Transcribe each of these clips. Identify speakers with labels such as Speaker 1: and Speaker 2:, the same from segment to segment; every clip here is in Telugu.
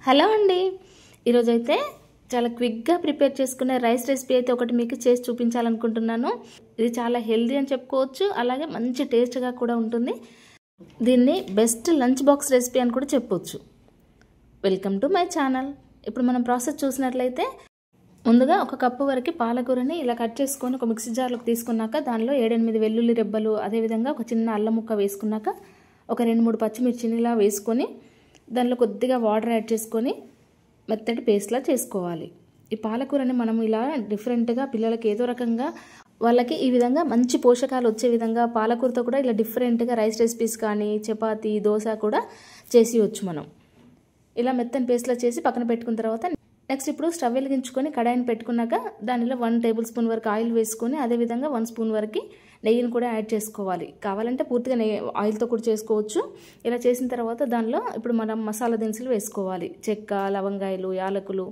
Speaker 1: హలో అండి, ఈరోజైతే చాలా క్విక్గా ప్రిపేర్ చేసుకునే రైస్ రెసిపీ అయితే ఒకటి మీకు చేసి చూపించాలనుకుంటున్నాను. ఇది చాలా హెల్దీ అని చెప్పుకోవచ్చు, అలాగే మంచి టేస్ట్గా కూడా ఉంటుంది. దీన్ని బెస్ట్ లంచ్ బాక్స్ రెసిపీ అని కూడా చెప్పొచ్చు. Welcome to my channel. ఇప్పుడు మనం ప్రాసెస్ చూసినట్లయితే ముందుగా ఒక కప్పు వరకు పాలకూరని ఇలా కట్ చేసుకొని ఒక మిక్సీ జార్లోకి తీసుకున్నాక దానిలో 7-8 వెల్లుల్లి రెబ్బలు, అదేవిధంగా ఒక చిన్న అల్లం ముక్క వేసుకున్నాక ఒక 2-3 పచ్చిమిర్చిని ఇలా వేసుకొని దానిలో కొద్దిగా వాటర్ యాడ్ చేసుకొని మెత్తటి పేస్ట్లా చేసుకోవాలి. ఈ పాలకూరని మనం ఇలా డిఫరెంట్గా పిల్లలకి ఏదో రకంగా వాళ్ళకి ఈ విధంగా మంచి పోషకాలు వచ్చే విధంగా పాలకూరతో కూడా ఇలా డిఫరెంట్గా రైస్ రెసిపీస్ కానీ చపాతీ, దోశ కూడా చేసివచ్చు. మనం ఇలా మెత్తని పేస్ట్లా చేసి పక్కన పెట్టుకున్న తర్వాత నెక్స్ట్ ఇప్పుడు స్టవ్ వెలిగించుకొని కడాయిని పెట్టుకున్నాక దానిలో 1 టేబుల్ స్పూన్ వరకు ఆయిల్ వేసుకొని అదేవిధంగా 1 స్పూన్ వరకు నెయ్యిని కూడా యాడ్ చేసుకోవాలి. కావాలంటే పూర్తిగా ఆయిల్తో కూడా చేసుకోవచ్చు. ఇలా చేసిన తర్వాత దానిలో ఇప్పుడు మనం మసాలా దినుసులు వేసుకోవాలి. చెక్క, లవంగాయలు, యాలకులు,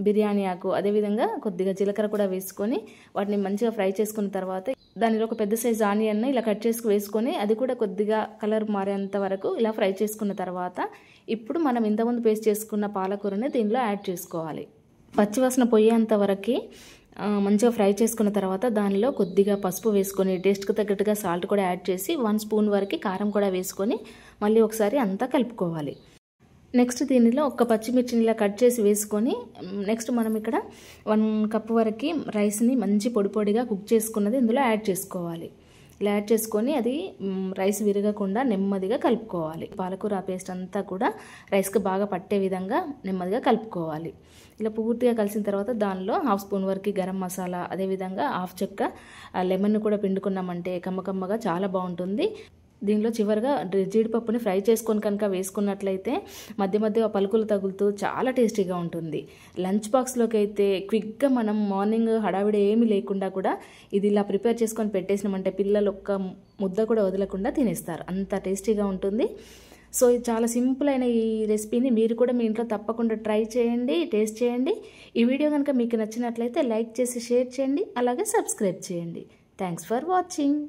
Speaker 1: బిర్యానీ ఆకు, అదేవిధంగా కొద్దిగా జీలకర్ర కూడా వేసుకొని వాటిని మంచిగా ఫ్రై చేసుకున్న తర్వాత దానిలో ఒక పెద్ద సైజు ఆనియన్ ఇలా కట్ చేసుకు వేసుకొని అది కూడా కొద్దిగా కలర్ మారేంత వరకు ఇలా ఫ్రై చేసుకున్న తర్వాత ఇప్పుడు మనం ఇంతకుముందు పేస్ట్ చేసుకున్న పాలకూరని దీనిలో యాడ్ చేసుకోవాలి. పచ్చివాసన పోయేంత వరకు మంచిగా ఫ్రై చేసుకున్న తర్వాత దానిలో కొద్దిగా పసుపు వేసుకొని టేస్ట్కి తగ్గట్టుగా సాల్ట్ కూడా యాడ్ చేసి 1 స్పూన్ వరకు కారం కూడా వేసుకొని మళ్ళీ ఒకసారి అంతా కలుపుకోవాలి. నెక్స్ట్ దీనిలో ఒక పచ్చిమిర్చిని ఇలా కట్ చేసి వేసుకొని నెక్స్ట్ మనం ఇక్కడ 1 కప్ వరకు రైస్ని మంచి పొడి పొడిగా కుక్ చేసుకున్నది ఇందులో యాడ్ చేసుకోవాలి. ఇలా యాడ్ చేసుకొని అది రైస్ విరగకుండా నెమ్మదిగా కలుపుకోవాలి. పాలకూర పేస్ట్ అంతా కూడా రైస్కి బాగా పట్టే విధంగా నెమ్మదిగా కలుపుకోవాలి. ఇలా పూర్తిగా కలిసిన తర్వాత దానిలో 1/2 స్పూన్ వరకు గరం మసాలా, అదేవిధంగా 1/2 చెక్క లెమన్ కూడా పిండుకున్నామంటే కమ్మకమ్మగా చాలా బాగుంటుంది. దీనిలో చివరిగా జీడిపప్పుని ఫ్రై చేసుకొని కనుక వేసుకున్నట్లయితే మధ్య మధ్య పలుకులు తగులుతూ చాలా టేస్టీగా ఉంటుంది. లంచ్ బాక్స్లోకి అయితే క్విక్గా మనం మార్నింగ్ హడావిడి ఏమీ లేకుండా కూడా ఇది ఇలా ప్రిపేర్ చేసుకొని పెట్టేసినామంటే పిల్లలు ఒక్క ముద్ద కూడా వదలకుండా తినేస్తారు, అంత టేస్టీగా ఉంటుంది. సో ఇది చాలా సింపుల్ అయిన ఈ రెసిపీని మీరు కూడా మీ ఇంట్లో తప్పకుండా ట్రై చేయండి, టేస్ట్ చేయండి. ఈ వీడియో కనుక మీకు నచ్చినట్లయితే లైక్ చేసి షేర్ చేయండి, అలాగే సబ్స్క్రైబ్ చేయండి. Thanks for watching.